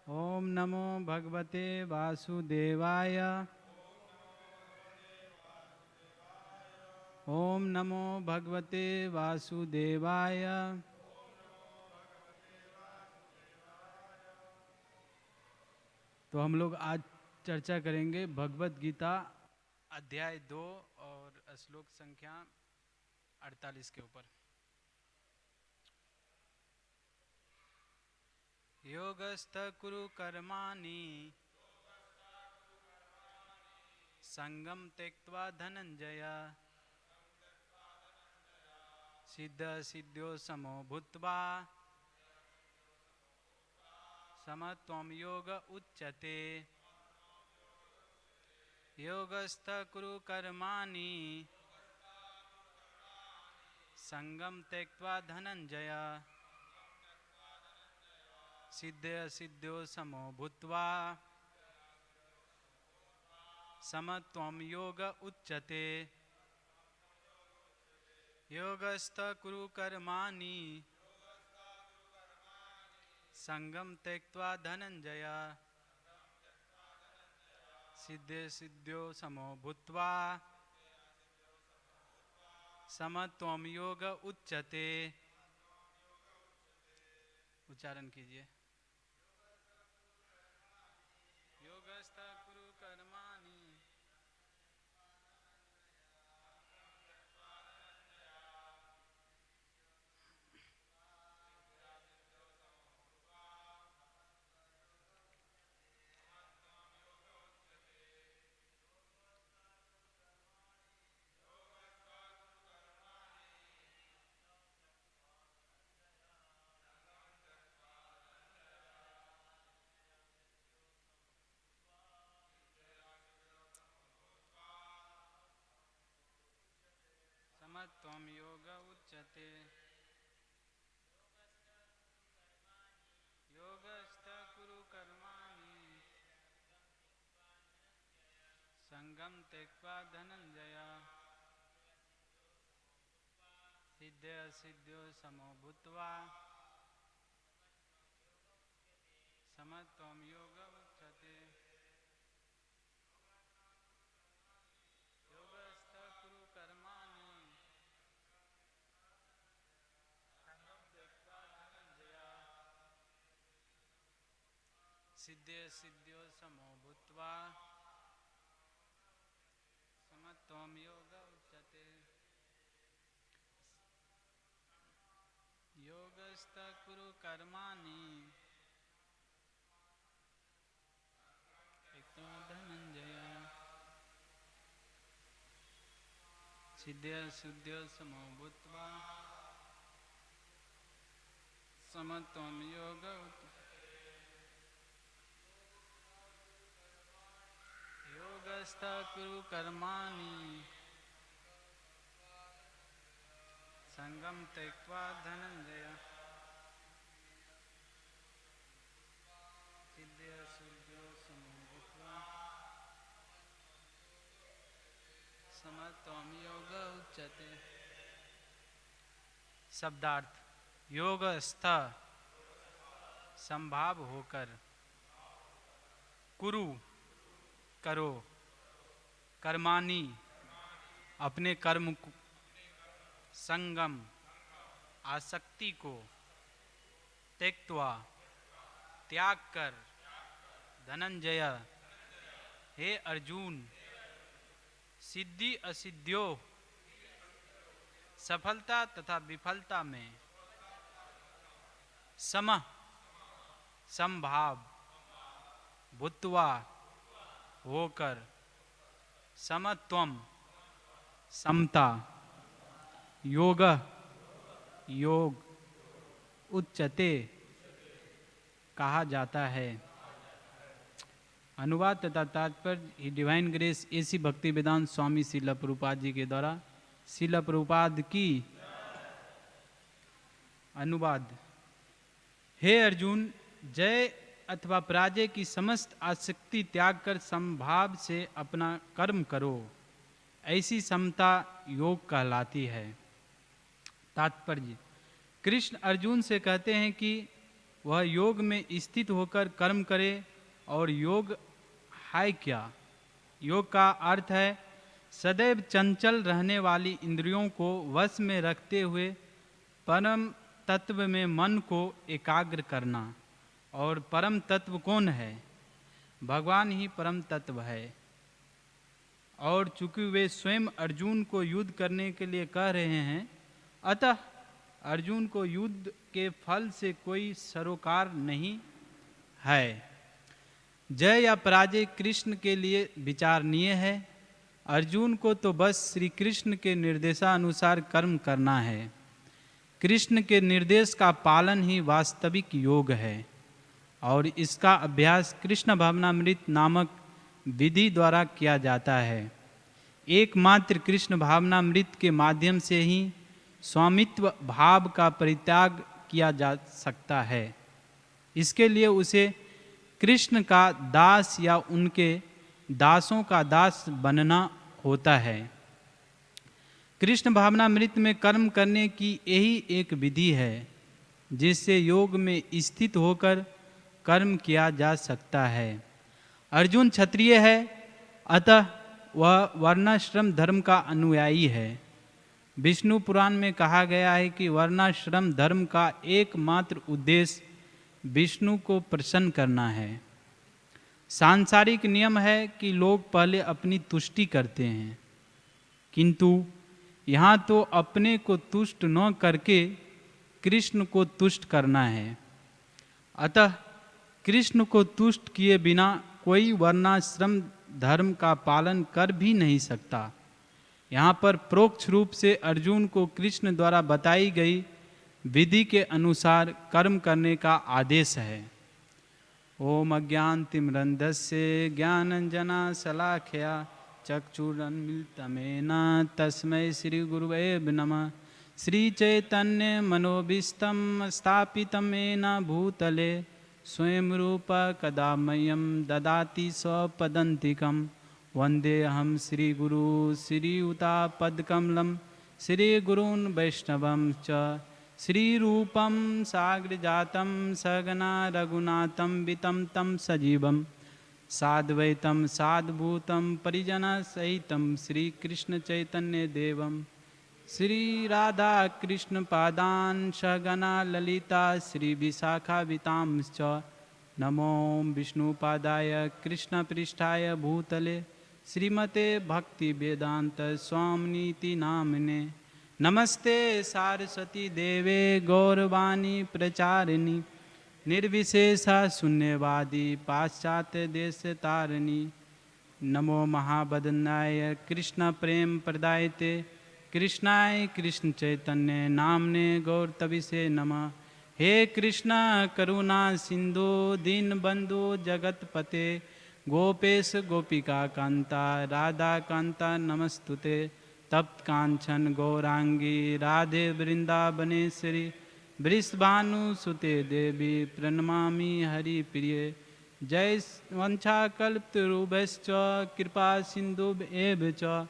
ओम नमो भगवते वासुदेवाय। ओम नमो भगवते वासुदेवाय। तो हम लोग आज चर्चा करेंगे भगवत गीता अध्याय 2 और श्लोक संख्या 48 के ऊपर। योगस्थ कुरु कर्माणि संगम त्यक्त्वा धनंजय सिद्ध सिद्ध्यो समो भूत्वा समत्वं योग उच्यते। योगस्थ कुरु कर्माणि संगम त्यक्त्वा धनंजय सिद्ध सिद्ध्यो समो भूत्वा समत्वं योग उच्यते। योगस्थ कुरु कर्माणि संगम त्यक्त्वा धनंजय सिद्ध सिद्ध्यो समो भूत्वा समत्वं योग उच्यते। उच्चारण कीजिए। योगस्थ कुरु कर्माणि समत्वं योग उच्यते। योगस्थ कुरु कर्माणि संगम त्यक्त्वा धनंजय सिद्ध सिद्ध्यो समो भूत्वा समत्वं योग उच्यते। योगस्थ कुरु कर्माणि संगम त्यक्त्वा धनंजय सिद्ध सिद्ध्यो समो भूत्वा समत्वं योग उच्यते। योगस्थ कुरु कर्माणि त्यक्त्वा धनंजय सिद्ध सिद्ध्यो समो भूत्वा समत्वं योग योगस्थ कुरु कर्माणि संगम त्यक्त्वा धनंजय सिद्ध सिद्ध्यो समो भूत्वा समत्वं योग उच्यते। शब्दार्थ। योगस्थ संभाव होकर, कुरु करो, कर्माणि अपने कर्म को, संगम आसक्ति को, त्यक्त्वा त्याग कर, धनंजय हे अर्जुन, सिद्धि असिद्धियों सफलता तथा विफलता में समः समभाव भूत्वा होकर, समत्वम समता, योग योग उच्यते कहा जाता है। अनुवाद तथा तात्पर्य डिवाइन ग्रेस एसी भक्ति वेदांत स्वामी श्रील प्रभुपाद जी के द्वारा। श्रील प्रभुपाद की। अनुवाद। हे अर्जुन, जय अथवा पराजय की समस्त आसक्ति त्याग कर समभाव से अपना कर्म करो, ऐसी समता योग कहलाती है। तात्पर्य। कृष्ण अर्जुन से कहते हैं कि वह योग में स्थित होकर कर्म करे। और योग है क्या? योग का अर्थ है सदैव चंचल रहने वाली इंद्रियों को वश में रखते हुए परम तत्व में मन को एकाग्र करना। और परम तत्व कौन है? भगवान ही परम तत्व है। और चूंकि वे स्वयं अर्जुन को युद्ध करने के लिए कह रहे हैं, अतः अर्जुन को युद्ध के फल से कोई सरोकार नहीं है। जय या पराजय कृष्ण के लिए विचारणीय है। अर्जुन को तो बस श्री कृष्ण के निर्देशानुसार कर्म करना है। कृष्ण के निर्देश का पालन ही वास्तविक योग है और इसका अभ्यास कृष्ण भावनामृत नामक विधि द्वारा किया जाता है। एकमात्र कृष्ण भावनामृत के माध्यम से ही स्वामित्व भाव का परित्याग किया जा सकता है। इसके लिए उसे कृष्ण का दास या उनके दासों का दास बनना होता है। कृष्ण भावनामृत में कर्म करने की यही एक विधि है जिससे योग में स्थित होकर कर्म किया जा सकता है। अर्जुन क्षत्रिय है, अतः वह वर्णाश्रम धर्म का अनुयायी है। विष्णु पुराण में कहा गया है कि वर्णाश्रम धर्म का एकमात्र उद्देश्य विष्णु को प्रसन्न करना है। सांसारिक नियम है कि लोग पहले अपनी तुष्टि करते हैं, किंतु यहाँ तो अपने को तुष्ट न करके कृष्ण को तुष्ट करना है। अतः कृष्ण को तुष्ट किए बिना कोई वर्णाश्रम धर्म का पालन कर भी नहीं सकता। यहाँ पर प्रोक्ष रूप से अर्जुन को कृष्ण द्वारा बताई गई विधि के अनुसार कर्म करने का आदेश है। ओम अज्ञानतिमिरन्धस्य ज्ञानाञ्जनशलाकया चक्षुरुन्मीलितं तस्मै श्रीगुरवे नमः। श्रीचैतन्यमनोभीष्टं स्थापितं येन भूतले स्वयं रूप कदा मह्यं ददाति स्वपदान्तिकं। वन्देऽहं श्रीगुरू श्रीयुतापदकमलं श्रीगुरून् वैष्णवं च श्रीरूपं साग्रजातं सगना रघुनाथं वितं तं सजीवं साद्वैतं साद्भूतं परिजनसहितं श्रीकृष्णचैतन्यदेवं श्रीराधाकृष्णपादान् सगना ललिता श्रीविशाखावितांश्च। नमो विष्णुपादाय कृष्णपृष्ठाय भूतले श्रीमते भक्तिवेदांत स्वामिनीति नामिने। नमस्ते सारस्वती देवे गौरवाणी प्रचारिणी निर्विशेषा शून्यवादी पाश्चात्य देश तारिणी। नमो महाबदनाय कृष्ण प्रेम प्रदायते कृष्णाय कृष्ण चैतन्य नामने गौरतविषे नमः। हे कृष्ण करुणा सिंधु दीनबंधु जगतपते गोपेश गोपिका कांता राधा कांता नमस्तुते। तप्त कांचन गौरांगी राधे वृंदावनेश्वरी वृषभानुसुते देवी प्रणमामि हरिप्रिय। जय वंशाकल्पतरुभ्यश्च कृपा सिन्धुभ्येव च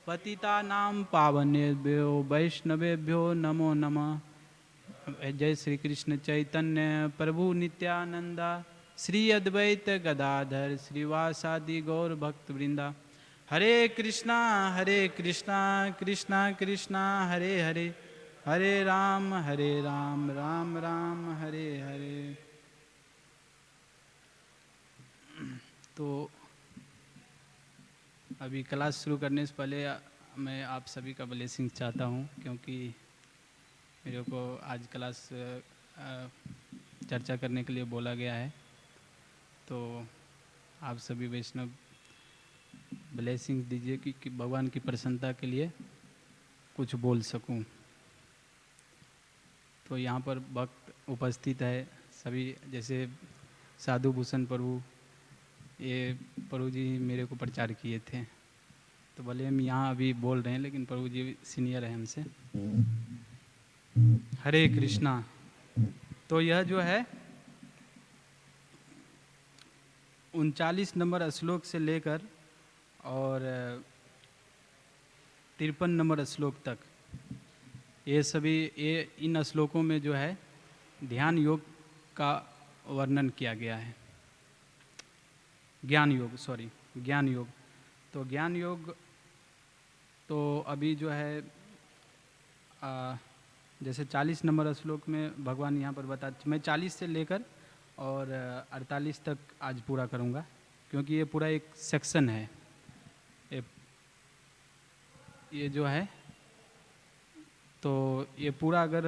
पतितानां पावनेभ्यो वैष्णवेभ्यो नमो नमः। जय श्री कृष्ण चैतन्य प्रभु नित्यानंद श्री अद्वैत गदाधर श्रीवासादि गौर भक्त वृंदा। हरे कृष्णा कृष्णा कृष्णा हरे हरे हरे राम राम राम हरे हरे। तो अभी क्लास शुरू करने से पहले मैं आप सभी का ब्लेसिंग चाहता हूँ, क्योंकि मेरे को आज क्लास चर्चा करने के लिए बोला गया है। तो आप सभी वैष्णव ब्लेसिंग दीजिए कि भगवान की प्रसन्नता के लिए कुछ बोल सकूं। तो यहाँ पर भक्त उपस्थित है सभी, जैसे साधु भूषण प्रभु, ये प्रभु जी मेरे को प्रचार किए थे। तो भले हम यहाँ अभी बोल रहे हैं, लेकिन प्रभु जी सीनियर है हमसे। हरे कृष्णा। तो यह जो है 39 नंबर श्लोक से लेकर और 53 नंबर श्लोक तक ये इन श्लोकों में जो है ध्यान योग का वर्णन किया गया है। ज्ञान योग, सॉरी, ज्ञान योग। तो ज्ञान योग तो अभी जो है जैसे 40 नंबर श्लोक में भगवान यहाँ पर बता, मैं 40 से लेकर और 48 तक आज पूरा करूँगा, क्योंकि ये पूरा एक सेक्शन है। ये जो है तो ये पूरा अगर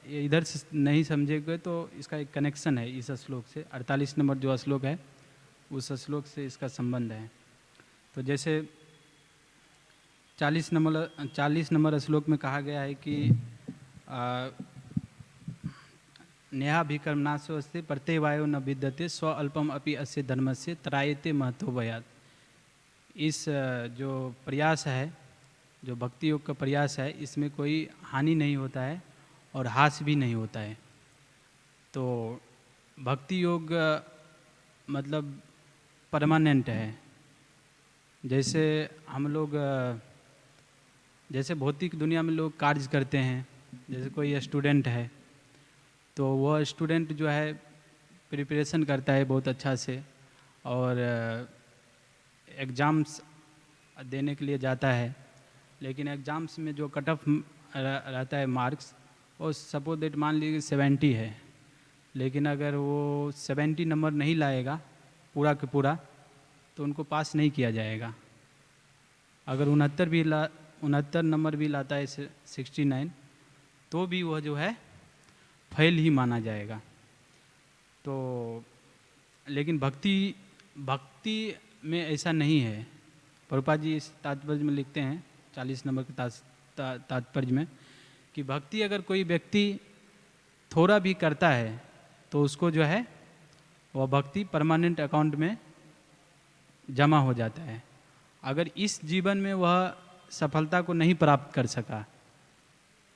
ये इधर से नहीं समझेंगे तो इसका एक कनेक्शन है इस श्लोक से। 48 नंबर जो श्लोक है उस श्लोक से इसका संबंध है। तो जैसे 40 नंबर श्लोक में कहा गया है कि नेहाभिकर्मणास्ते प्रत्यवायो न विद्यते स्व अल्पम अपि अस्य धर्मस्य त्रायते महतो भयात्। इस जो प्रयास है, जो भक्ति योग का प्रयास है, इसमें कोई हानि नहीं होता है और हास भी नहीं होता है। तो भक्ति योग मतलब परमानेंट है। जैसे हम लोग जैसे भौतिक दुनिया में लोग कार्य करते हैं, जैसे कोई स्टूडेंट है तो वह स्टूडेंट जो है प्रिपरेशन करता है बहुत अच्छा से और एग्ज़ाम्स देने के लिए जाता है, लेकिन एग्ज़ाम्स में जो कट ऑफ रहता है मार्क्स, वो सपोज दैट मान लीजिए 70 है, लेकिन अगर वो 70 नंबर नहीं लाएगा पूरा के पूरा तो उनको पास नहीं किया जाएगा। अगर 69 नंबर भी लाता है 69 तो भी वह जो है फेल ही माना जाएगा। तो लेकिन भक्ति में ऐसा नहीं है। प्रभुपाद जी इस तात्पर्य में लिखते हैं 40 नंबर के तात्पर्य में कि भक्ति अगर कोई व्यक्ति थोड़ा भी करता है तो उसको जो है वह भक्ति परमानेंट अकाउंट में जमा हो जाता है। अगर इस जीवन में वह सफलता को नहीं प्राप्त कर सका,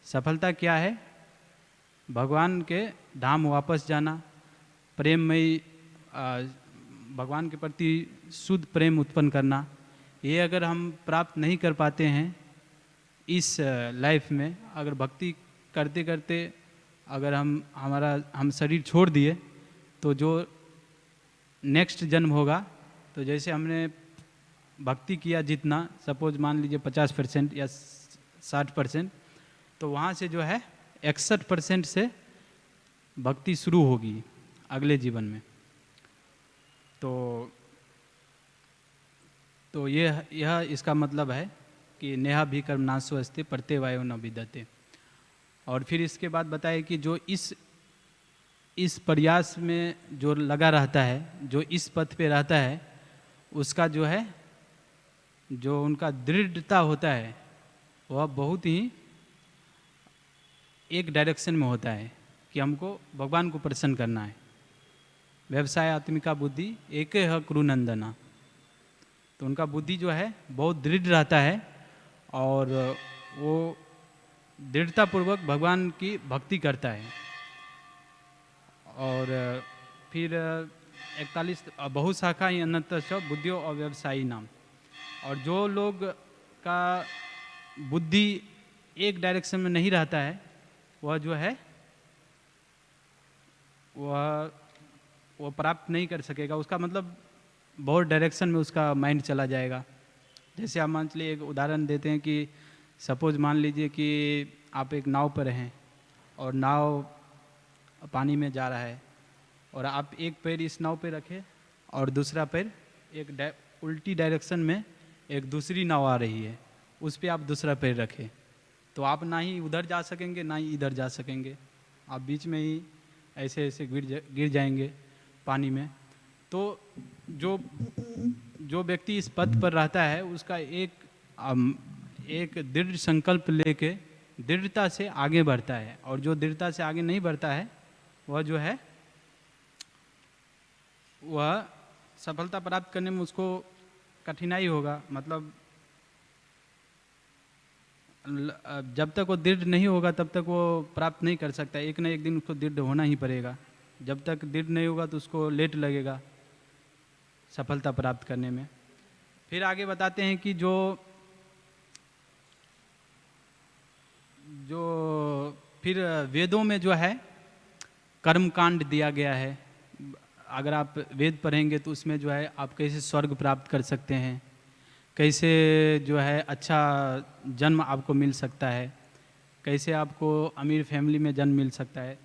सफलता क्या है? भगवान के धाम वापस जाना, प्रेममयी भगवान के प्रति शुद्ध प्रेम उत्पन्न करना, ये अगर हम प्राप्त नहीं कर पाते हैं इस लाइफ में, अगर भक्ति करते करते अगर हम शरीर छोड़ दिए तो जो नेक्स्ट जन्म होगा, तो जैसे हमने भक्ति किया जितना, सपोज मान लीजिए 50% या 60%, तो वहाँ से जो है 61% से भक्ति शुरू होगी अगले जीवन में। तो यह इसका मतलब है कि नेहा भी कर्मनाशो अस्ते प्रत्यवायो न विद्यते। और फिर इसके बाद बताए कि जो इस प्रयास में जो लगा रहता है, जो इस पथ पे रहता है, उसका जो है जो उनका दृढ़ता होता है वह बहुत ही एक डायरेक्शन में होता है कि हमको भगवान को प्रसन्न करना है। व्यवसाय आत्मिका बुद्धि एक है कुरुनंदना। तो उनका बुद्धि जो है बहुत दृढ़ रहता है और वो दृढ़तापूर्वक भगवान की भक्ति करता है। और फिर 41 बहुशाखा अनंत बुद्धियों और व्यवसायी नाम। और जो लोग का बुद्धि एक डायरेक्शन में नहीं रहता है वह जो है वह प्राप्त नहीं कर सकेगा। उसका मतलब बहुत डायरेक्शन में उसका माइंड चला जाएगा। जैसे आप मान लीजिए एक उदाहरण देते हैं कि सपोज मान लीजिए कि आप एक नाव पर हैं और नाव पानी में जा रहा है और आप एक पैर इस नाव पे रखें और दूसरा पैर एक उल्टी डायरेक्शन में एक दूसरी नाव आ रही है, उस पर आप दूसरा पैर रखें, तो आप ना ही उधर जा सकेंगे ना ही इधर जा सकेंगे, आप बीच में ही ऐसे ऐसे गिर जाएंगे पानी में। तो जो व्यक्ति इस पथ पर रहता है उसका एक दृढ़ संकल्प लेके दृढ़ता से आगे बढ़ता है, और जो दृढ़ता से आगे नहीं बढ़ता है वह जो है वह सफलता प्राप्त करने में उसको कठिनाई होगा। मतलब जब तक वो दृढ़ नहीं होगा तब तक वो प्राप्त नहीं कर सकता। एक न एक दिन उसको दृढ़ होना ही पड़ेगा। जब तक दृढ़ नहीं होगा तो उसको लेट लगेगा सफलता प्राप्त करने में। फिर आगे बताते हैं कि जो फिर वेदों में जो है कर्मकांड दिया गया है, अगर आप वेद पढ़ेंगे तो उसमें जो है आप कैसे स्वर्ग प्राप्त कर सकते हैं, कैसे जो है अच्छा जन्म आपको मिल सकता है, कैसे आपको अमीर फैमिली में जन्म मिल सकता है,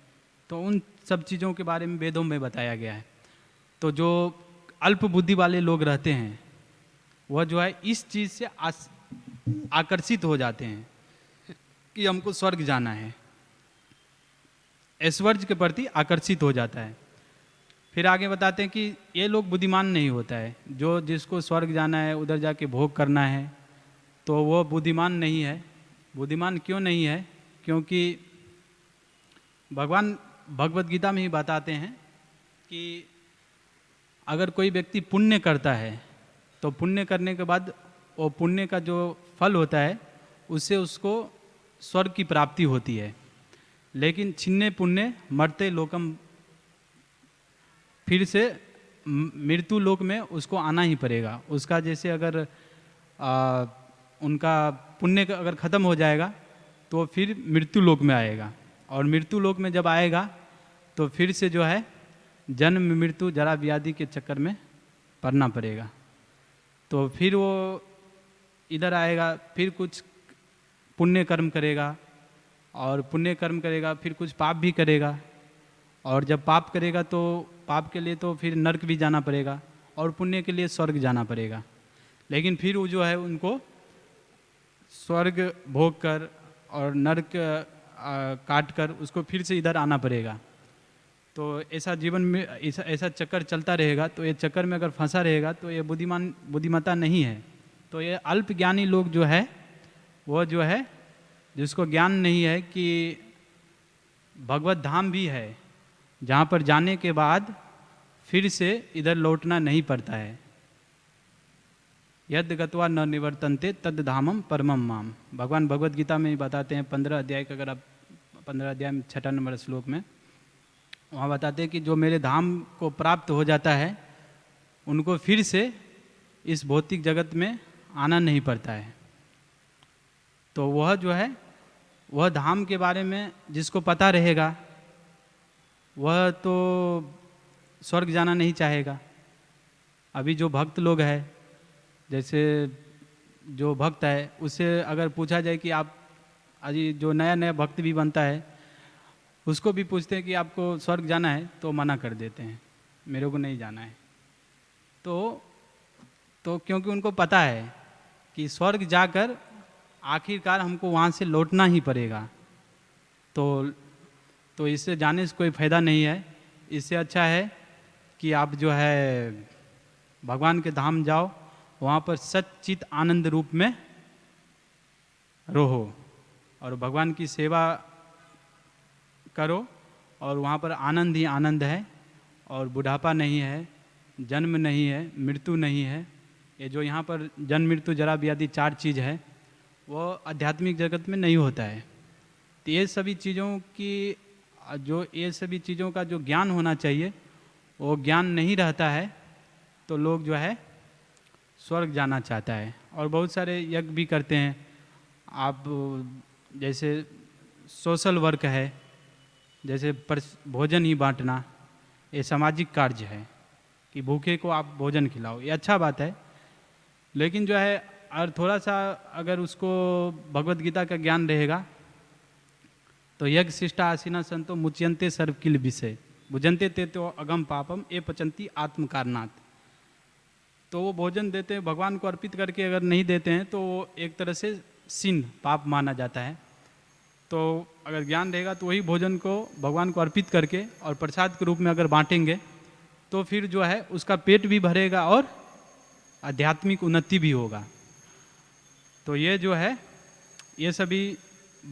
तो उन सब चीज़ों के बारे में वेदों में बताया गया है। तो जो अल्प बुद्धि वाले लोग रहते हैं वह जो है इस चीज़ से आकर्षित हो जाते हैं कि हमको स्वर्ग जाना है, ऐश्वर्य के प्रति आकर्षित हो जाता है। फिर आगे बताते हैं कि ये लोग बुद्धिमान नहीं होता है, जो जिसको स्वर्ग जाना है उधर जाके भोग करना है तो वो बुद्धिमान नहीं है। बुद्धिमान क्यों नहीं है? क्योंकि भगवान भगवत गीता में ही बताते हैं कि अगर कोई व्यक्ति पुण्य करता है तो पुण्य करने के बाद वो पुण्य का जो फल होता है उससे उसको स्वर्ग की प्राप्ति होती है। लेकिन छिन्ने पुण्य मरते लोकम, फिर से मृत्यु लोक में उसको आना ही पड़ेगा। उसका जैसे अगर उनका पुण्य अगर ख़त्म हो जाएगा तो फिर मृत्यु लोक में आएगा, और मृत्यु लोक में जब आएगा तो फिर से जो है जन्म मृत्यु जरा व्याधि के चक्कर में पड़ना पड़ेगा। तो फिर वो इधर आएगा, फिर कुछ पुण्य कर्म करेगा, और पुण्य कर्म करेगा फिर कुछ पाप भी करेगा, और जब पाप करेगा तो पाप के लिए तो फिर नरक भी जाना पड़ेगा, और पुण्य के लिए स्वर्ग जाना पड़ेगा। लेकिन फिर वो जो है उनको स्वर्ग भोग कर और नरक काट कर उसको फिर से इधर आना पड़ेगा। तो ऐसा जीवन में ऐसा चक्कर चलता रहेगा। तो ये चक्कर में अगर फंसा रहेगा तो ये बुद्धिमत्ता नहीं है। तो ये अल्प ज्ञानी लोग जो है वो जो है जिसको ज्ञान नहीं है कि भगवत धाम भी है जहाँ पर जाने के बाद फिर से इधर लौटना नहीं पड़ता है। यद गत्वा न निवर्तन्ते तद धामम परमम माम, भगवान भगवत गीता में ही बताते हैं 15 अध्याय का, अगर आप 15 अध्याय में 6 नंबर श्लोक में वहाँ बताते हैं कि जो मेरे धाम को प्राप्त हो जाता है उनको फिर से इस भौतिक जगत में आना नहीं पड़ता है। तो वह जो है वह धाम के बारे में जिसको पता रहेगा वह तो स्वर्ग जाना नहीं चाहेगा। अभी जो भक्त लोग हैं, जैसे जो भक्त है उससे अगर पूछा जाए कि आप अभी जो नया नया भक्त भी बनता है उसको भी पूछते हैं कि आपको स्वर्ग जाना है तो मना कर देते हैं, मेरे को नहीं जाना है। तो क्योंकि उनको पता है कि स्वर्ग जाकर आखिरकार हमको वहाँ से लौटना ही पड़ेगा। तो इससे जाने से कोई फ़ायदा नहीं है। इससे अच्छा है कि आप जो है भगवान के धाम जाओ, वहाँ पर सच्चित आनंद रूप में रहो और भगवान की सेवा करो, और वहाँ पर आनंद ही आनंद है, और बुढ़ापा नहीं है, जन्म नहीं है, मृत्यु नहीं है। ये जो यहाँ पर जन्म मृत्यु जरा व्याधि 4 चीज़ है वो आध्यात्मिक जगत में नहीं होता है। तो ये सभी चीज़ों का जो ज्ञान होना चाहिए वो ज्ञान नहीं रहता है, तो लोग जो है स्वर्ग जाना चाहता है और बहुत सारे यज्ञ भी करते हैं। आप जैसे सोशल वर्क है, जैसे भोजन ही बांटना, ये सामाजिक कार्य है कि भूखे को आप भोजन खिलाओ, ये अच्छा बात है। लेकिन जो है और थोड़ा सा अगर उसको भगवत गीता का ज्ञान रहेगा तो यज्ञ शिष्टा आसीना संतो मुच्यंते सर्व किल विषय भुजंते ते तो अगम पापम ए पचंती आत्म कारणात। तो वो भोजन देते हैं भगवान को अर्पित करके, अगर नहीं देते हैं तो वो एक तरह से सिन पाप माना जाता है। तो अगर ज्ञान रहेगा तो वही भोजन को भगवान को अर्पित करके और प्रसाद के रूप में अगर बांटेंगे तो फिर जो है उसका पेट भी भरेगा और आध्यात्मिक उन्नति भी होगा। तो ये जो है ये सभी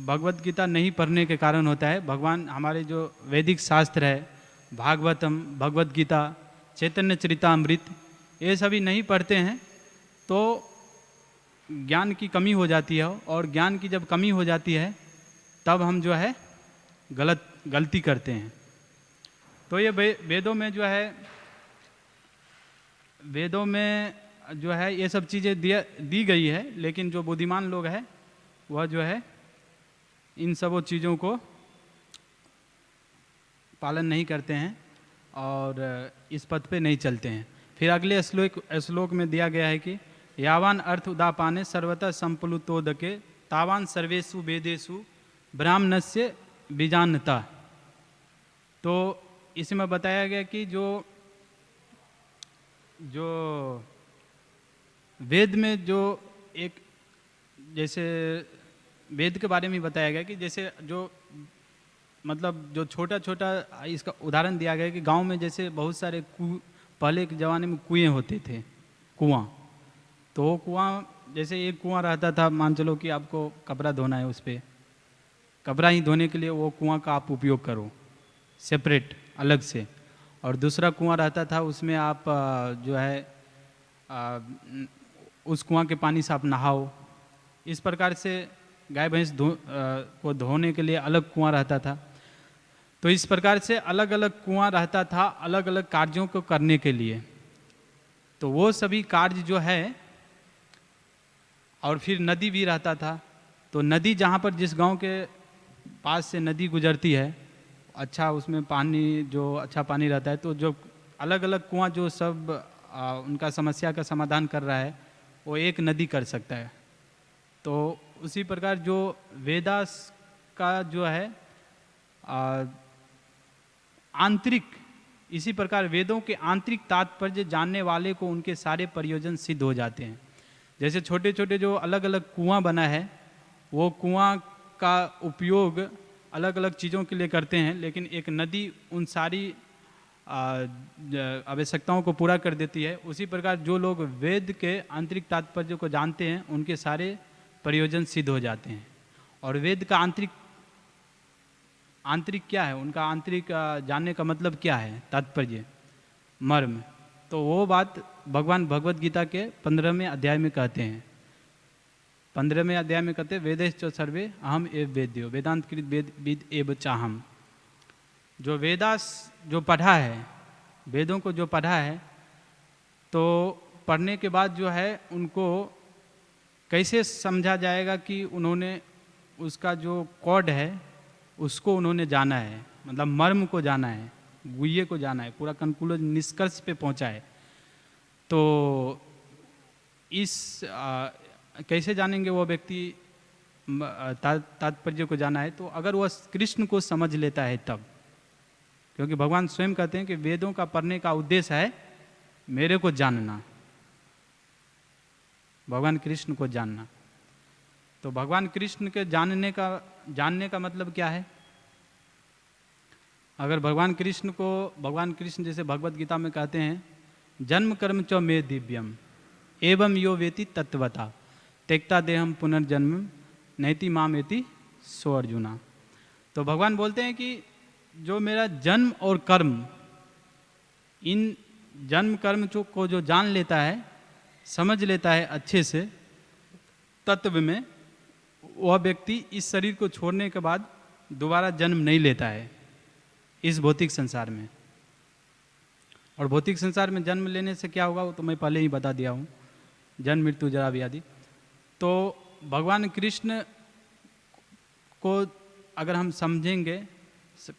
भगवत गीता नहीं पढ़ने के कारण होता है। भगवान हमारे जो वैदिक शास्त्र है, भागवतम, भगवत गीता, चैतन्य चरितामृत, ये सभी नहीं पढ़ते हैं तो ज्ञान की कमी हो जाती है, और ज्ञान की जब कमी हो जाती है तब हम जो है गलती करते हैं। तो ये वेदों में जो है ये सब चीज़ें दी गई है, लेकिन जो बुद्धिमान लोग हैं वह जो है इन सब चीज़ों को पालन नहीं करते हैं और इस पथ पे नहीं चलते हैं। फिर अगले श्लोक में दिया गया है कि यावान अर्थ उदापाने सर्वतः संप्लुतोदके तावान सर्वेषु वेदेषु ब्राह्मणस्य बीजान्नता। तो इसमें बताया गया कि जो वेद में जो एक, जैसे वेद के बारे में बताया गया कि जैसे जो मतलब जो छोटा छोटा, इसका उदाहरण दिया गया कि गांव में जैसे बहुत सारे पहले के ज़माने में कुएं होते थे, कुआं। तो वो कुआं, जैसे एक कुआं रहता था, मान चलो कि आपको कपड़ा धोना है, उस पर कपड़ा ही धोने के लिए वो कुआं का आप उपयोग करो सेपरेट अलग से। और दूसरा कुआं रहता था, उसमें आप जो है उस कुआं के पानी से आप नहाओ। इस प्रकार से गाय भैंस को धोने के लिए अलग कुआं रहता था। तो इस प्रकार से अलग अलग कुआं रहता था अलग अलग कार्यों को करने के लिए। तो वो सभी कार्य जो है, और फिर नदी भी रहता था। तो नदी जहाँ पर, जिस गांव के पास से नदी गुजरती है, अच्छा उसमें पानी, जो अच्छा पानी रहता है, तो जो अलग अलग कुआं जो सब उनका समस्या का समाधान कर रहा है, वो एक नदी कर सकता है। तो उसी प्रकार जो वेदास का जो है आंतरिक, इसी प्रकार वेदों के आंतरिक तात्पर्य जानने वाले को उनके सारे प्रयोजन सिद्ध हो जाते हैं। जैसे छोटे छोटे जो अलग अलग कुआं बना है, वो कुआं का उपयोग अलग अलग चीज़ों के लिए करते हैं, लेकिन एक नदी उन सारी आवश्यकताओं को पूरा कर देती है। उसी प्रकार जो लोग वेद के आंतरिक तात्पर्य को जानते हैं, उनके सारे प्रयोजन सिद्ध हो जाते हैं। और वेद का आंतरिक क्या है, उनका आंतरिक जानने का मतलब क्या है, तात्पर्य, मर्म, तो वो बात भगवान भगवत गीता के 15वें अध्याय में कहते हैं। 15वें अध्याय में कहते हैं, वेदेश च सर्वे अहम एव वेद्यो वेदांत कृत विद एव चाहम। जो वेदास जो पढ़ा है, वेदों को जो पढ़ा है, तो पढ़ने के बाद जो है उनको कैसे समझा जाएगा कि उन्होंने उसका जो कॉड है उसको उन्होंने जाना है, मतलब मर्म को जाना है, गुह्य को जाना है, पूरा कंक्लूजन, निष्कर्ष पे पहुंचा है। तो इस कैसे जानेंगे वो व्यक्ति तात्पर्य को जाना है? तो अगर वह कृष्ण को समझ लेता है तब, क्योंकि भगवान स्वयं कहते हैं कि वेदों का पढ़ने का उद्देश्य है मेरे को जानना, भगवान कृष्ण को जानना। तो भगवान कृष्ण के जानने का मतलब क्या है? अगर भगवान कृष्ण जैसे भगवत गीता में कहते हैं, जन्म कर्म च मे दिव्यम एवं यो वेति तत्वता त्यक्ता देहम पुनर्जन्म नैति माम एति सो अर्जुना। तो भगवान बोलते हैं कि जो मेरा जन्म और कर्म, इन जन्म कर्म को जो जान लेता है, समझ लेता है अच्छे से तत्व में, वह व्यक्ति इस शरीर को छोड़ने के बाद दोबारा जन्म नहीं लेता है इस भौतिक संसार में। और भौतिक संसार में जन्म लेने से क्या होगा वो तो मैं पहले ही बता दिया हूँ, जन्म मृत्यु जरा व्याधि। तो भगवान कृष्ण को अगर हम समझेंगे,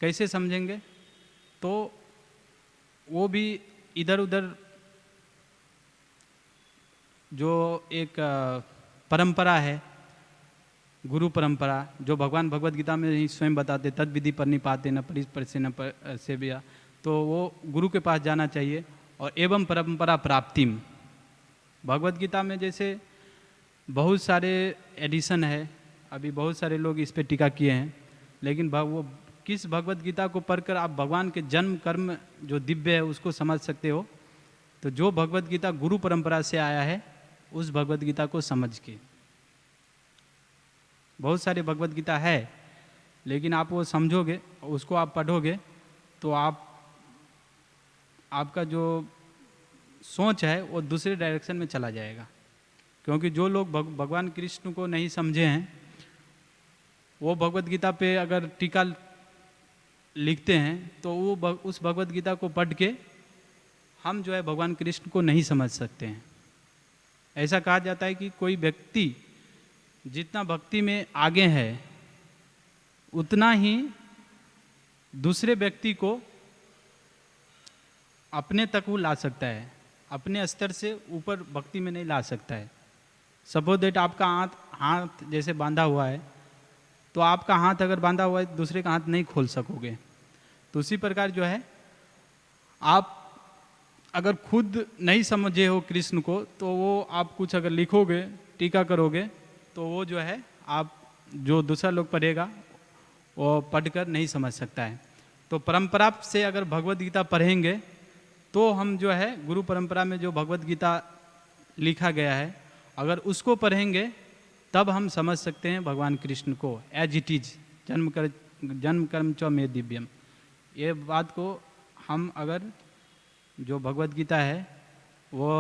कैसे समझेंगे? तो वो भी इधर उधर जो एक परंपरा है, गुरु परंपरा, जो भगवान भगवत गीता में ही स्वयं बताते, तद विधि पर नहीं पाते न परिस्पर्शे न सेव्या, तो वो गुरु के पास जाना चाहिए। और एवं परंपरा प्राप्तिम, भगवत गीता में जैसे बहुत सारे एडिशन है, अभी बहुत सारे लोग इस पर टीका किए हैं, लेकिन वो किस भगवत गीता को पढ़कर आप भगवान के जन्म कर्म जो दिव्य है उसको समझ सकते हो? तो जो भगवत गीता गुरु परंपरा से आया है उस भगवत गीता को समझ के। बहुत सारे भगवत गीता है, लेकिन आप वो समझोगे, उसको आप पढ़ोगे, तो आपका जो सोच है वो दूसरे डायरेक्शन में चला जाएगा। क्योंकि जो लोग भगवान कृष्ण को नहीं समझे हैं, वो भगवत गीता पे अगर टीका लिखते हैं तो वो उस भगवत गीता को पढ़ के हम जो है भगवान कृष्ण को नहीं समझ सकते हैं। ऐसा कहा जाता है कि कोई व्यक्ति जितना भक्ति में आगे है उतना ही दूसरे व्यक्ति को अपने तक वो ला सकता है, अपने स्तर से ऊपर भक्ति में नहीं ला सकता है। सपोज दैट आपका हाथ जैसे बांधा हुआ है, तो आपका हाथ अगर बांधा हुआ है दूसरे का हाथ नहीं खोल सकोगे। तो उसी प्रकार जो है, आप अगर खुद नहीं समझे हो कृष्ण को, तो वो आप कुछ अगर लिखोगे, टीका करोगे, तो वो जो है आप जो दूसरा लोग पढ़ेगा वो पढ़कर नहीं समझ सकता है। तो परंपरा से अगर भगवत गीता पढ़ेंगे तो हम जो है गुरु परंपरा में जो भगवत गीता लिखा गया है, अगर उसको पढ़ेंगे तब हम समझ सकते हैं भगवान कृष्ण को एज इट इज, जन्म कर्म च मे दिव्यम। ये बात को हम अगर जो भगवत गीता है वो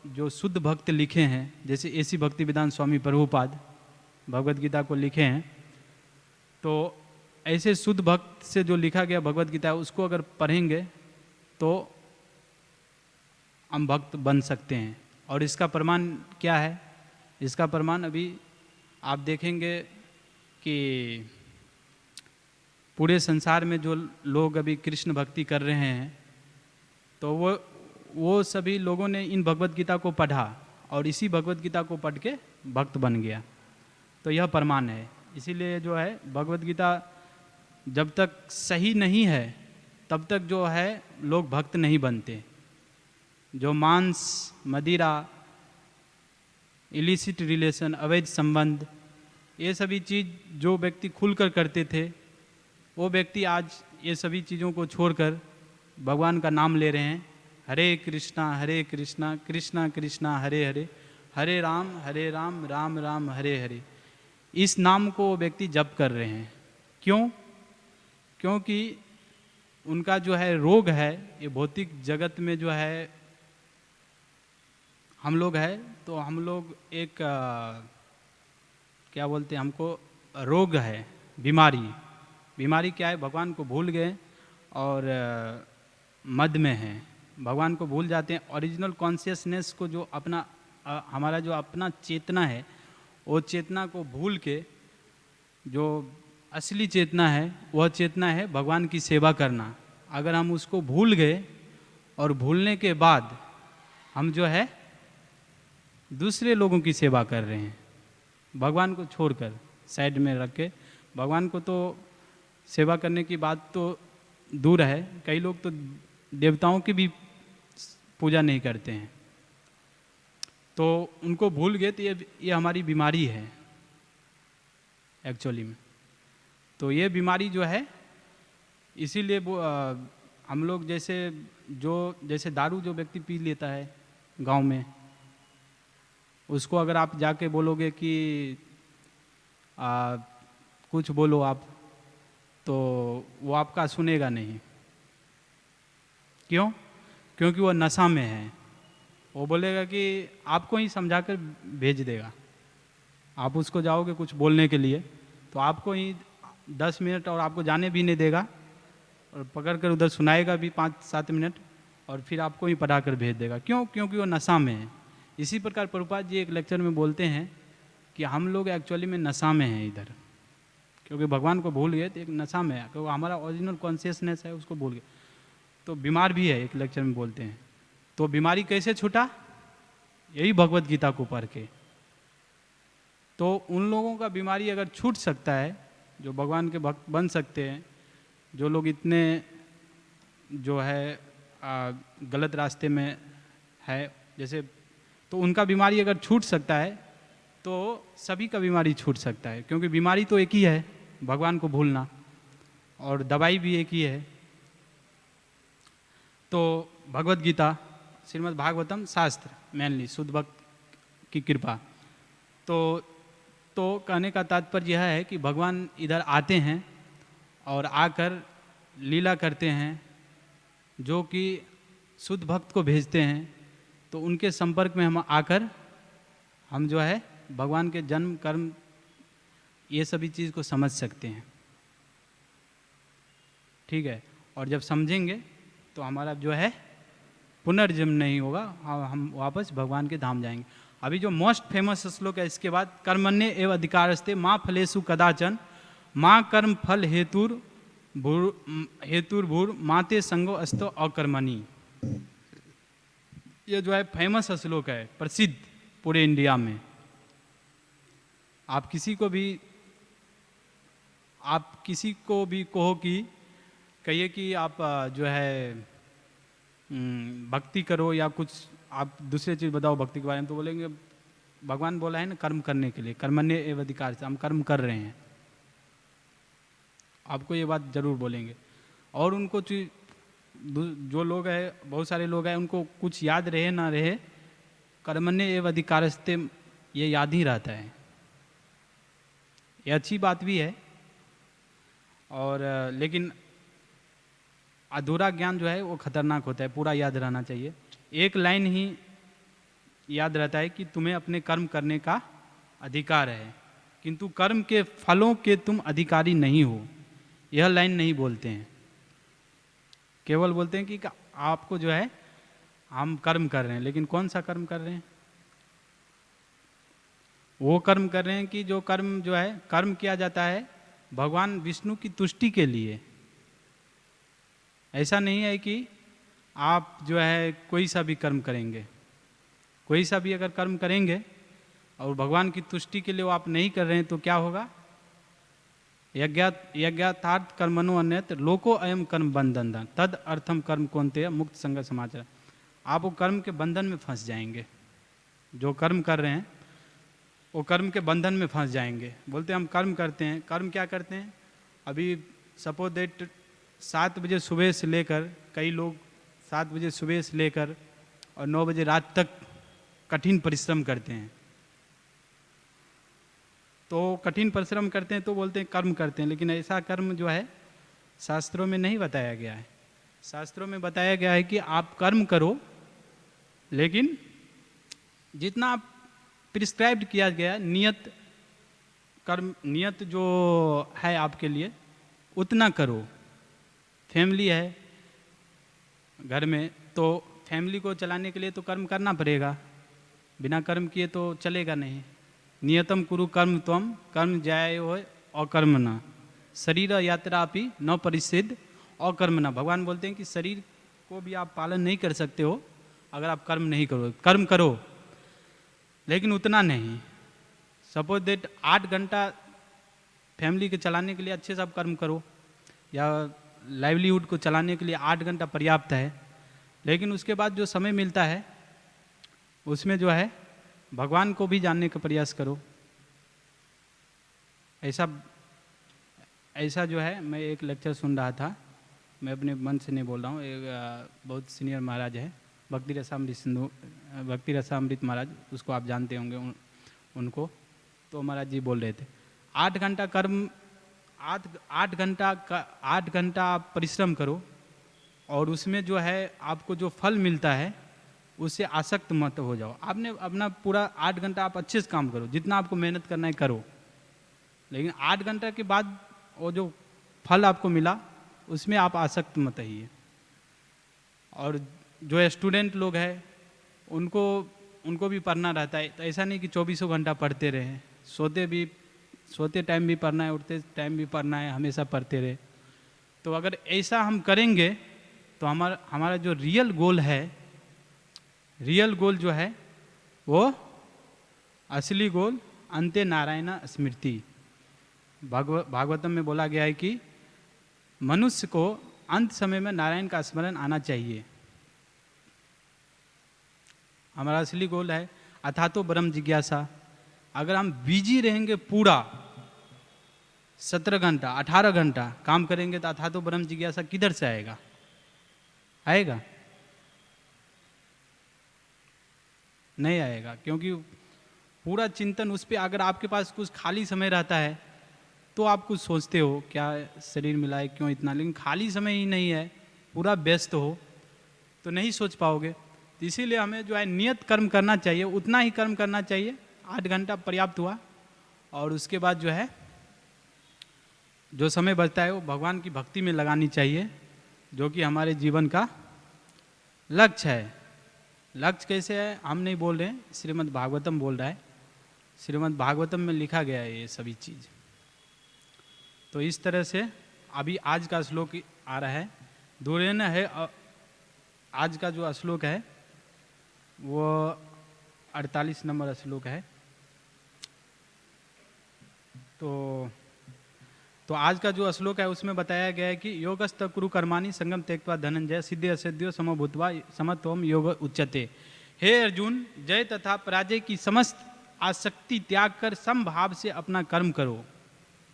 जो शुद्ध भक्त लिखे हैं, जैसे ऐसी भक्ति वेदांत स्वामी प्रभुपाद भगवत गीता को लिखे हैं, तो ऐसे शुद्ध भक्त से जो लिखा गया भगवत गीता है उसको अगर पढ़ेंगे तो हम भक्त बन सकते हैं। और इसका प्रमाण क्या है? इसका प्रमाण अभी आप देखेंगे कि पूरे संसार में जो लोग अभी कृष्ण भक्ति कर रहे हैं, तो वो सभी लोगों ने इन भगवत गीता को पढ़ा और इसी भगवत गीता को पढ़ के भक्त बन गया। तो यह प्रमाण है। इसीलिए जो है भगवत गीता जब तक सही नहीं है तब तक जो है लोग भक्त नहीं बनते। जो मांस, मदिरा, इलिसिट रिलेशन, अवैध संबंध, ये सभी चीज़ जो व्यक्ति खुलकर करते थे, वो व्यक्ति आज ये सभी चीज़ों को छोड़कर भगवान का नाम ले रहे हैं। हरे कृष्णा कृष्णा कृष्णा हरे हरे, हरे राम राम राम हरे हरे। इस नाम को वो व्यक्ति जप कर रहे हैं। क्यों? क्योंकि उनका जो है रोग है, ये भौतिक जगत में जो है हम लोग है, तो हम लोग एक क्या बोलते हैं, हमको रोग है, बीमारी क्या है? भगवान को भूल गए और मद में हैं, भगवान को भूल जाते हैं। ओरिजिनल कॉन्शियसनेस को जो अपना हमारा जो अपना चेतना है, वो चेतना को भूल के जो असली चेतना है वह चेतना है भगवान की सेवा करना। अगर हम उसको भूल गए और भूलने के बाद हम जो है दूसरे लोगों की सेवा कर रहे हैं, भगवान को छोड़कर साइड में रख के। भगवान को तो सेवा करने की बात तो दूर है, कई लोग तो देवताओं की भी पूजा नहीं करते हैं, तो उनको भूल गए। तो ये हमारी बीमारी है एक्चुअली में। तो ये बीमारी जो है, इसीलिए वो हम लोग जैसे दारू जो व्यक्ति पी लेता है गांव में, उसको अगर आप जाके बोलोगे कि कुछ बोलो आप, तो वो आपका सुनेगा नहीं। क्यों? क्योंकि वो नशा में है। वो बोलेगा कि आपको ही समझा कर भेज देगा। आप उसको जाओगे कुछ बोलने के लिए, तो आपको ही 10 मिनट और आपको जाने भी नहीं देगा, और पकड़ कर उधर सुनाएगा भी 5-7 मिनट, और फिर आपको ही पढ़ा कर भेज देगा। क्यों? क्योंकि वो नशा में है। इसी प्रकार प्रभुपाद जी एक लेक्चर में बोलते हैं कि हम लोग एक्चुअली में नशा में हैं इधर, क्योंकि भगवान को भूल गए तो एक नशा में है, क्योंकि हमारा ओरिजिनल कॉन्शियसनेस है उसको भूल गए, तो बीमार भी है, एक लेक्चर में बोलते हैं। तो बीमारी कैसे छूटा? यही भगवत गीता को पढ़ के। तो उन लोगों का बीमारी अगर छूट सकता है जो भगवान के भक्त बन सकते हैं, जो लोग इतने जो है गलत रास्ते में है जैसे, तो उनका बीमारी अगर छूट सकता है तो सभी का बीमारी छूट सकता है। क्योंकि बीमारी तो एक ही है, भगवान को भूलना, और दवाई भी एक ही है। तो भगवत गीता, श्रीमद् भागवतम शास्त्र, मेनली शुद्ध भक्त की कृपा। तो कहने का तात्पर्य यह है कि भगवान इधर आते हैं और आकर लीला करते हैं, जो कि शुद्ध भक्त को भेजते हैं। तो उनके संपर्क में हम आकर हम जो है भगवान के जन्म कर्म ये सभी चीज़ को समझ सकते हैं। ठीक है? और जब समझेंगे तो हमारा जो है पुनर्जन्म नहीं होगा, हम वापस भगवान के धाम जाएंगे। अभी जो मोस्ट फेमस श्लोक है इसके बाद, कर्मण्ये एव अधिकारस्ते माँ फलेषु कदाचन माँ कर्म फल हेतुर्भूर माते संगो अस्तो अकर्मणि। ये जो है फेमस श्लोक है, प्रसिद्ध पूरे इंडिया में। आप किसी को भी कहो कि कहिए कि आप जो है भक्ति करो या कुछ आप दूसरे चीज़ बताओ भक्ति के बारे में, तो बोलेंगे भगवान बोला है ना कर्म करने के लिए, कर्मण्य एव अधिकार से, हम कर्म कर रहे हैं। आपको ये बात जरूर बोलेंगे। और उनको जो लोग हैं, बहुत सारे लोग हैं, उनको कुछ याद रहे ना रहे, कर्मण्य एव अधिकारस्ते ये याद ही रहता है। ये अच्छी बात भी है, और लेकिन अधूरा ज्ञान जो है वो खतरनाक होता है, पूरा याद रहना चाहिए। एक लाइन ही याद रहता है कि तुम्हें अपने कर्म करने का अधिकार है, किंतु कर्म के फलों के तुम अधिकारी नहीं हो, यह लाइन नहीं बोलते हैं। केवल बोलते हैं कि आपको जो है हम कर्म कर रहे हैं, लेकिन कौन सा कर्म कर रहे हैं? वो कर्म कर रहे हैं कि जो कर्म जो है कर्म किया जाता है भगवान विष्णु की तुष्टि के लिए। ऐसा नहीं है कि आप जो है कोई सा भी कर्म करेंगे, कोई सा भी अगर कर्म करेंगे और भगवान की तुष्टि के लिए वो आप नहीं कर रहे हैं तो क्या होगा? यज्ञार्थार्थ कर्मणो अन्यत्र लोको अयम कर्म बंधन तद अर्थम कर्म कौन्तेय मुक्त संग समाचार। आप वो कर्म के बंधन में फंस जाएंगे, जो कर्म कर रहे हैं वो कर्म के बंधन में फंस जाएंगे। बोलते हैं हम कर्म करते हैं, कर्म क्या करते हैं? अभी सपोज दैट 7 बजे सुबह से लेकर, कई लोग 7 बजे सुबह से लेकर और 9 बजे रात तक कठिन परिश्रम करते हैं। तो कठिन परिश्रम करते हैं तो बोलते हैं कर्म करते हैं, लेकिन ऐसा कर्म जो है शास्त्रों में नहीं बताया गया है। शास्त्रों में बताया गया है कि आप कर्म करो, लेकिन जितना आप प्रिस्क्राइब्ड किया गया नियत कर्म, नियत जो है आपके लिए उतना करो। फैमिली है घर में, तो फैमिली को चलाने के लिए तो कर्म करना पड़ेगा, बिना कर्म किए तो चलेगा नहीं। नियतम कुरु कर्म त्वम कर्म जाय हो अकर्म न शरीर यात्रा अपि न परिसिद्ध अकर्म न। भगवान बोलते हैं कि शरीर को भी आप पालन नहीं कर सकते हो अगर आप कर्म नहीं करो। कर्म करो लेकिन उतना नहीं। सपोज दैट 8 घंटा फैमिली के चलाने के लिए अच्छे से आप कर्म करो, या लाइवलीहुड को चलाने के लिए 8 घंटा पर्याप्त है, लेकिन उसके बाद जो समय मिलता है उसमें जो है भगवान को भी जानने का प्रयास करो। ऐसा जो है, मैं एक लेक्चर सुन रहा था, मैं अपने मन से नहीं बोल रहा हूँ, एक बहुत सीनियर महाराज है भक्ति रसामृत महाराज, उसको आप जानते होंगे उनको। तो महाराज जी बोल रहे थे 8 घंटा कर्म, 8 घंटा आप परिश्रम करो, और उसमें जो है आपको जो फल मिलता है उससे आसक्त मत हो जाओ। आपने अपना पूरा 8 घंटा आप अच्छे से काम करो, जितना आपको मेहनत करना है करो, लेकिन 8 घंटा के बाद वो जो फल आपको मिला उसमें आप आसक्त मत रहिए। और जो स्टूडेंट लोग हैं उनको भी पढ़ना रहता है, तो ऐसा नहीं कि 24 घंटा पढ़ते रहे, सोते टाइम भी पढ़ना है, उठते टाइम भी पढ़ना है, हमेशा पढ़ते रहे। तो अगर ऐसा हम करेंगे तो हमारा जो रियल गोल जो है वो असली गोल अंते नारायण स्मृति। भागवतम में बोला गया है कि मनुष्य को अंत समय में नारायण का स्मरण आना चाहिए। हमारा असली गोल है अथा तो ब्रह्म जिज्ञासा। अगर हम बिजी रहेंगे पूरा 17 घंटा 18 घंटा काम करेंगे तो अथा तो ब्रह्म जिज्ञासा किधर से आएगा? नहीं आएगा, क्योंकि पूरा चिंतन उस पर। अगर आपके पास कुछ खाली समय रहता है तो आप कुछ सोचते हो क्या शरीर मिला है, क्यों इतना, लेकिन खाली समय ही नहीं है, पूरा व्यस्त हो तो नहीं सोच पाओगे। तो इसीलिए हमें जो है नियत कर्म करना चाहिए, उतना ही कर्म करना चाहिए, 8 घंटा पर्याप्त हुआ। और उसके बाद जो है जो समय बचता है वो भगवान की भक्ति में लगानी चाहिए, जो कि हमारे जीवन का लक्ष्य है। लक्ष्य कैसे है हम नहीं बोल रहे हैं, श्रीमद् भागवतम बोल रहा है। श्रीमद् भागवतम में लिखा गया है ये सभी चीज़। तो इस तरह से अभी आज का श्लोक आ रहा है, दूरेन है आज का जो श्लोक है वो 48 नंबर श्लोक है। तो आज का जो श्लोक है उसमें बताया गया है कि योगस्थ कुरु कर्माणि संगम त्यक्त्वा धनंजय सिद्धि असिद्धियो समभूत्वा समत्वम योग उच्यते। हे अर्जुन, जय तथा पराजय की समस्त आसक्ति त्याग कर समभाव से अपना कर्म करो,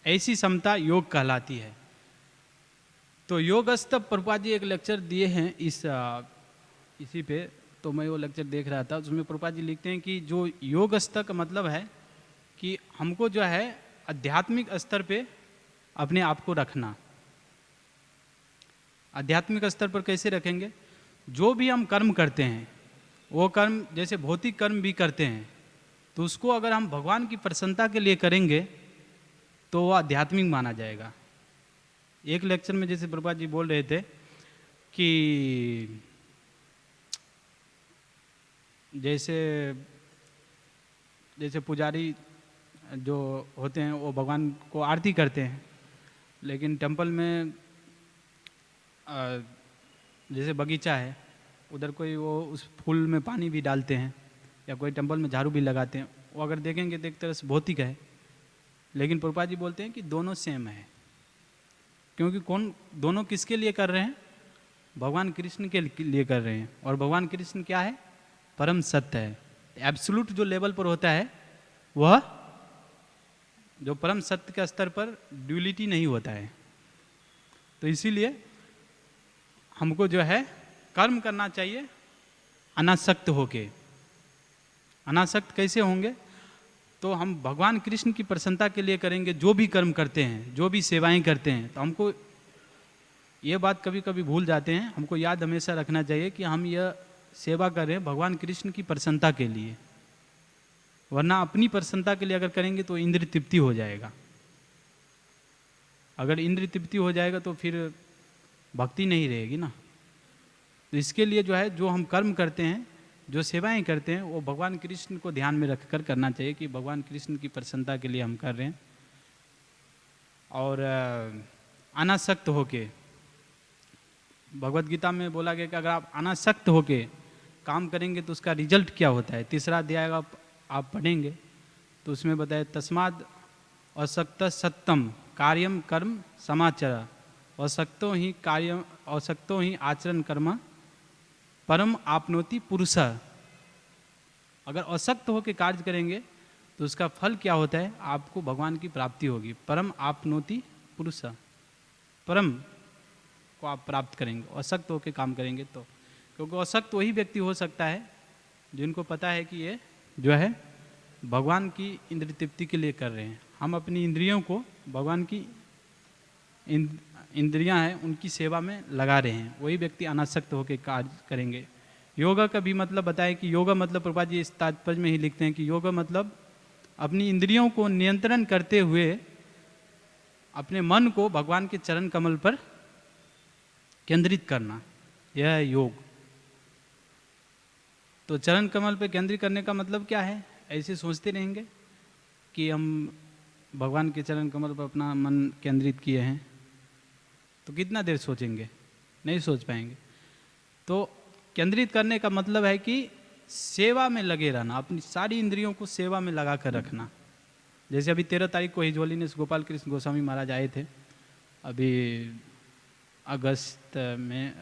ऐसी समता योग कहलाती है। तो योगस्थ प्रभुपाद जी एक लेक्चर दिए हैं इसी पे, तो मैं वो लेक्चर देख रहा था। उसमें प्रभुपाद जी लिखते हैं कि जो योगस्थ का मतलब है कि हमको जो है आध्यात्मिक स्तर पे अपने आप को रखना। आध्यात्मिक स्तर पर कैसे रखेंगे? जो भी हम कर्म करते हैं वो कर्म, जैसे भौतिक कर्म भी करते हैं, तो उसको अगर हम भगवान की प्रसन्नता के लिए करेंगे तो वो आध्यात्मिक माना जाएगा। एक लेक्चर में जैसे प्रभुपाद जी बोल रहे थे कि जैसे पुजारी जो होते हैं वो भगवान को आरती करते हैं, लेकिन टेंपल में जैसे बगीचा है, उधर कोई वो उस फूल में पानी भी डालते हैं या कोई टेंपल में झाड़ू भी लगाते हैं, वो अगर देखेंगे तो एक तरह से भौतिक है। लेकिन प्रभुपाद जी बोलते हैं कि दोनों सेम है, क्योंकि दोनों किसके लिए कर रहे हैं? भगवान कृष्ण के लिए कर रहे हैं। और भगवान कृष्ण क्या है? परम सत्य है। एब्सोल्यूट जो लेवल पर होता है वह, जो परम सत्य के स्तर पर ड्यूलिटी नहीं होता है। तो इसीलिए हमको जो है कर्म करना चाहिए अनासक्त होके। अनासक्त कैसे होंगे? तो हम भगवान कृष्ण की प्रसन्नता के लिए करेंगे। जो भी कर्म करते हैं, जो भी सेवाएं करते हैं, तो हमको ये बात कभी कभी भूल जाते हैं। हमको याद हमेशा रखना चाहिए कि हम यह सेवा कर रहे हैं भगवान कृष्ण की प्रसन्नता के लिए, वरना अपनी प्रसन्नता के लिए अगर करेंगे तो इंद्रिय तृप्ति हो जाएगा। अगर इंद्रिय तृप्ति हो जाएगा तो फिर भक्ति नहीं रहेगी ना। तो इसके लिए जो है, जो हम कर्म करते हैं, जो सेवाएं करते हैं, वो भगवान कृष्ण को ध्यान में रखकर करना चाहिए कि भगवान कृष्ण की प्रसन्नता के लिए हम कर रहे हैं। और अनासक्त होके, भगवत गीता में बोला गया कि अगर आप अनासक्त होके काम करेंगे तो उसका रिजल्ट क्या होता है। तीसरा अध्याय आप पढ़ेंगे तो उसमें बताया, तस्माद असक्त सत्यम कार्यम कर्म समाचर असक्तो ही आचरण कर्म परम आपनोति पुरुष। अगर असक्त होकर कार्य करेंगे तो उसका फल क्या होता है? आपको भगवान की प्राप्ति होगी। परम आपनोति पुरुष, परम को आप प्राप्त करेंगे असक्त होकर काम करेंगे तो। क्योंकि असक्त वही व्यक्ति हो सकता है जिनको पता है कि ये जो है भगवान की इंद्रिय तृप्ति के लिए कर रहे हैं। हम अपनी इंद्रियों को भगवान की इंद्रियां हैं उनकी सेवा में लगा रहे हैं, वही व्यक्ति अनासक्त होकर कार्य करेंगे। योगा का भी मतलब बताएं कि योगा मतलब, प्रभुपाद जी इस तात्पर्य में ही लिखते हैं कि योगा मतलब अपनी इंद्रियों को नियंत्रण करते हुए अपने मन को भगवान के चरण कमल पर केंद्रित करना, यह है योग। तो चरण कमल पर केंद्रित करने का मतलब क्या है? ऐसे सोचते रहेंगे कि हम भगवान के चरण कमल पर अपना मन केंद्रित किए हैं, तो कितना देर सोचेंगे? नहीं सोच पाएंगे। तो केंद्रित करने का मतलब है कि सेवा में लगे रहना, अपनी सारी इंद्रियों को सेवा में लगा कर रखना। जैसे अभी 13 तारीख को हिजोली से गोपाल कृष्ण गोस्वामी महाराज आए थे, अभी अगस्त में,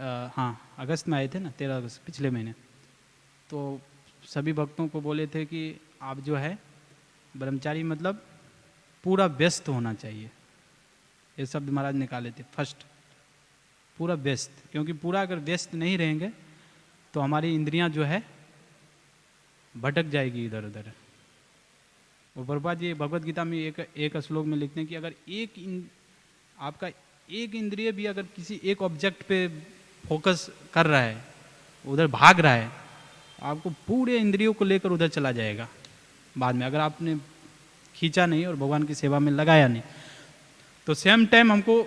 अगस्त में आए थे ना, 13 अगस्त पिछले महीने। तो सभी भक्तों को बोले थे कि आप जो है ब्रह्मचारी मतलब पूरा व्यस्त होना चाहिए, ये शब्द महाराज निकाले थे फर्स्ट, पूरा व्यस्त। क्योंकि पूरा अगर व्यस्त नहीं रहेंगे तो हमारी इंद्रियां जो है भटक जाएगी इधर उधर। वो प्रभुपाद जी भगवत गीता में एक श्लोक में लिखते हैं कि अगर आपका एक इंद्रिय भी अगर किसी एक ऑब्जेक्ट पे फोकस कर रहा है, उधर भाग रहा है, आपको पूरे इंद्रियों को लेकर उधर चला जाएगा बाद में, अगर आपने खींचा नहीं और भगवान की सेवा में लगाया नहीं। तो सेम टाइम हमको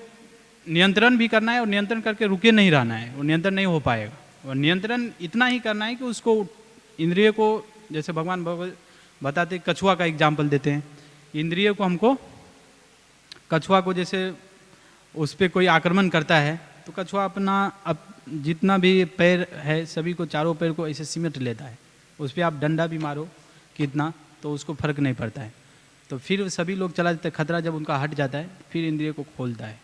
नियंत्रण भी करना है और नियंत्रण करके रुके नहीं रहना है, वो नियंत्रण नहीं हो पाएगा। और नियंत्रण इतना ही करना है कि उसको इंद्रिय को, जैसे भगवान बताते, कछुआ का एग्जाम्पल देते हैं, इंद्रिय को हमको, कछुआ को जैसे उस पर कोई आक्रमण करता है तो कछुआ अपना जितना भी पैर है सभी को, चारों पैर को ऐसे सिमट लेता है। उस पर आप डंडा भी मारो कितना तो उसको फर्क नहीं पड़ता है। तो फिर सभी लोग चला जाते हैं, खतरा जब उनका हट जाता है फिर इंद्रिय को खोलता है।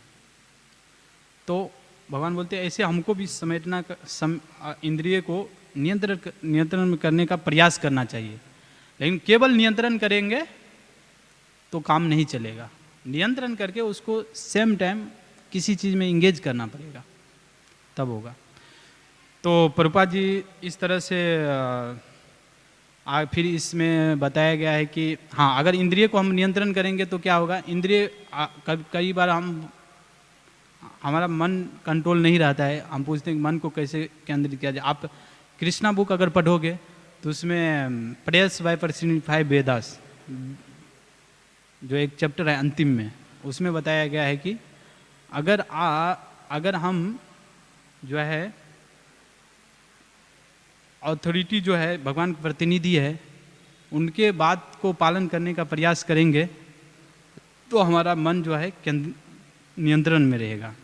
तो भगवान बोलते हैं ऐसे हमको भी समेटना, इंद्रिय को नियंत्रण करने का प्रयास करना चाहिए। लेकिन केवल नियंत्रण करेंगे तो काम नहीं चलेगा, नियंत्रण करके उसको सेम टाइम किसी चीज़ में इंगेज करना पड़ेगा, तब होगा। तो प्रभुपाद जी इस तरह से फिर इसमें बताया गया है कि हाँ, अगर इंद्रिय को हम नियंत्रण करेंगे तो क्या होगा, इंद्रिय कई बार हमारा मन कंट्रोल नहीं रहता है, हम पूछते हैं कि मन को कैसे केंद्रित किया जाए। आप कृष्णा बुक अगर पढ़ोगे तो उसमें प्रेयर्स बाय पर्सनिफाइड वेदास जो एक चैप्टर है अंतिम में, उसमें बताया गया है कि अगर हम जो है अथॉरिटी जो है भगवान के प्रतिनिधि है, उनके बात को पालन करने का प्रयास करेंगे तो हमारा मन जो है नियंत्रण में रहेगा।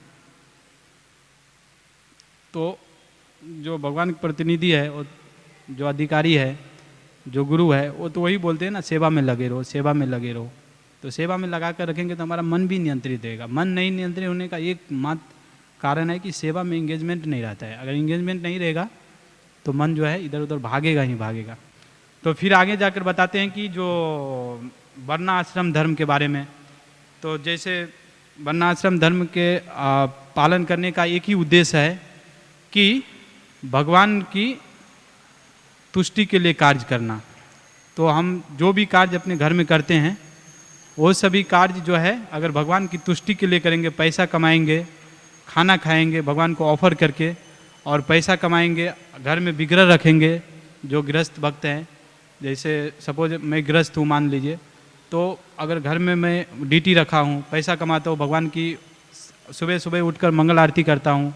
तो जो भगवान के प्रतिनिधि है और जो अधिकारी है, जो गुरु है, वो तो वही बोलते हैं ना, सेवा में लगे रहो, सेवा में लगे रहो। तो सेवा में लगा कर रखेंगे तो हमारा मन भी नियंत्रित रहेगा। मन नहीं नियंत्रित होने का एक मात्र कारण है कि सेवा में इंगेजमेंट नहीं रहता है। अगर इंगेजमेंट नहीं रहेगा तो मन जो है इधर उधर भागेगा ही भागेगा। तो फिर आगे जाकर बताते हैं कि जो वर्णाश्रम धर्म के बारे में, तो जैसे वर्णाश्रम धर्म के पालन करने का एक ही उद्देश्य है कि भगवान की तुष्टि के लिए कार्य करना। तो हम जो भी कार्य अपने घर में करते हैं वो सभी कार्य जो है अगर भगवान की तुष्टि के लिए करेंगे, पैसा कमाएंगे, खाना खाएंगे भगवान को ऑफर करके, और पैसा कमाएंगे, घर में विग्रह रखेंगे जो गृहस्थ भक्त हैं। जैसे सपोज मैं गृहस्थ हूँ मान लीजिए, तो अगर घर में मैं डीटी रखा हूँ, पैसा कमाता हूँ, भगवान की सुबह सुबह उठकर मंगल आरती करता हूँ,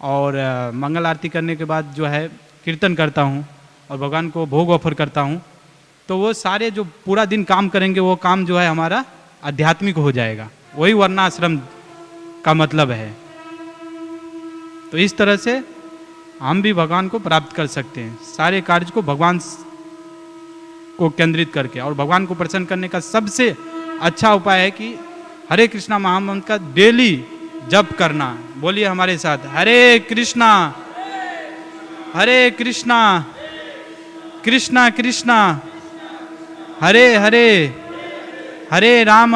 और मंगल आरती करने के बाद जो है कीर्तन करता हूँ और भगवान को भोग ऑफर करता हूँ, तो वो सारे जो पूरा दिन काम करेंगे वो काम जो है हमारा आध्यात्मिक हो जाएगा। वही वर्णाश्रम का मतलब है। तो इस तरह से हम भी भगवान को प्राप्त कर सकते हैं, सारे कार्य को भगवान को केंद्रित करके। और भगवान को प्रसन्न करने का सबसे अच्छा उपाय है कि हरे कृष्णा महामंत्र का डेली जप करना। बोलिए हमारे साथ, हरे कृष्णा कृष्णा कृष्णा हरे हरे, हरे राम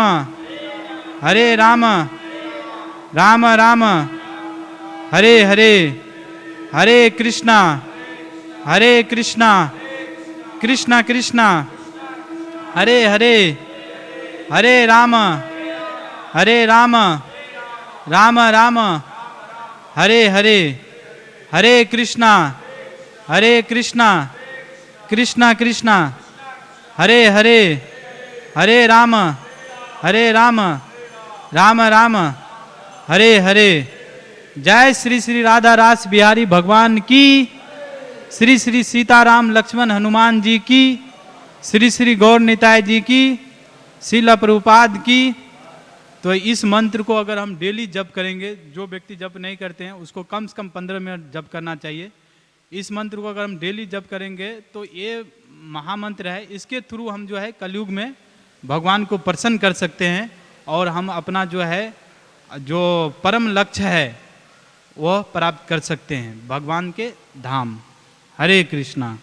राम राम हरे हरे, हरे कृष्णा कृष्णा कृष्णा हरे हरे, हरे राम राम राम हरे हरे, हरे कृष्णा कृष्णा कृष्णा हरे हरे, हरे राम राम राम हरे हरे। जय श्री श्री राधा रास बिहारी भगवान की, श्री श्री सीताराम लक्ष्मण हनुमान जी की, श्री श्री गौर निताय जी की, श्रील प्रभुपाद की। तो इस मंत्र को अगर हम डेली जप करेंगे, जो व्यक्ति जप नहीं करते हैं उसको कम से कम 15 मिनट जप करना चाहिए। इस मंत्र को अगर हम डेली जप करेंगे तो ये महामंत्र है, इसके थ्रू हम जो है कलयुग में भगवान को प्रसन्न कर सकते हैं और हम अपना जो है जो परम लक्ष्य है वह प्राप्त कर सकते हैं, भगवान के धाम। हरे कृष्णा।